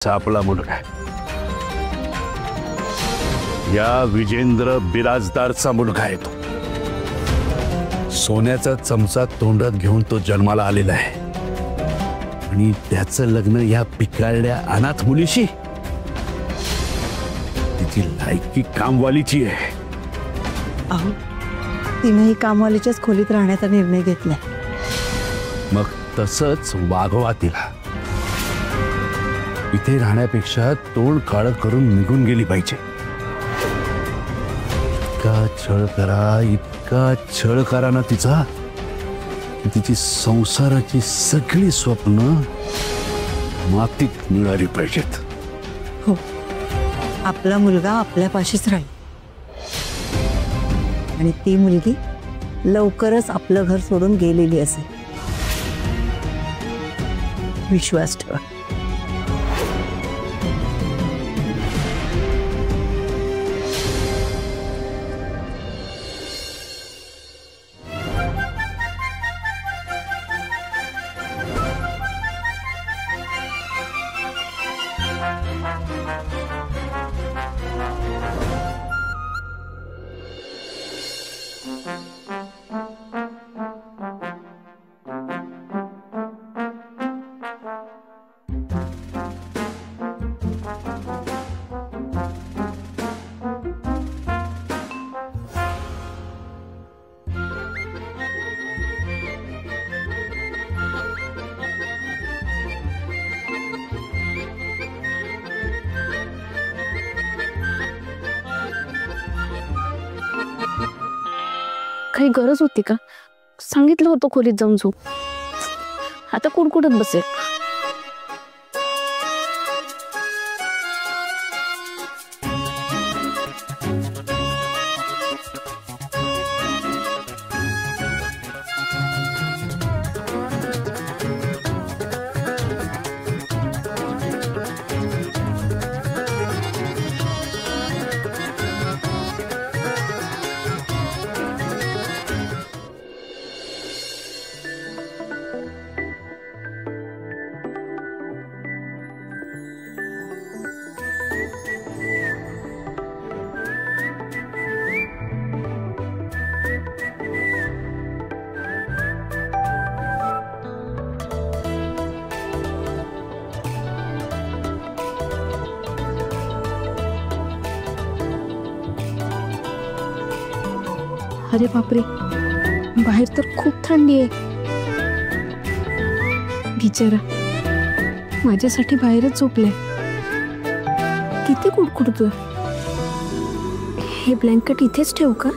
आपला मुलगा आहे, या विजेंद्र बिराजदारचा मुलगा आहे तो। सोन्याचा चमचा तोंडात घेऊन तो जन्माला आलेला आहे आणि त्याचं लग्न या पिकाळल्या अनाथ मुलीशी, तिची लायकी कामवालीची आहे। अहो, तिनेही कामवालीच्याच खोलीत राहण्याचा निर्णय घेतलाय। मग तसंच वागवा तिला। इथे राहण्यापेक्षा तोंड काळं करून निघून गेली पाहिजे। इतका छळ करा ना तिचा, तिची संसाराची सगळी स्वप्न मातीत मिळाली पाहिजेत। हो, आपला मुलगा आपल्यापाशीच राहील आणि ती मुलगी लवकरच आपलं घर सोडून गेलेली असेल, विश्वास ठेवा। काही गरज होती का? सांगितलं होतं खोलीत जाऊन झोप, आता कुडकुडत बसेल। अरे बापरे, बाहेर तर खूप थंडी आहे। बिचारा माझ्यासाठी बाहेरच झोपलाय, किती कुडकुडतोय। हे ब्लँकेट इथेच ठेवू का?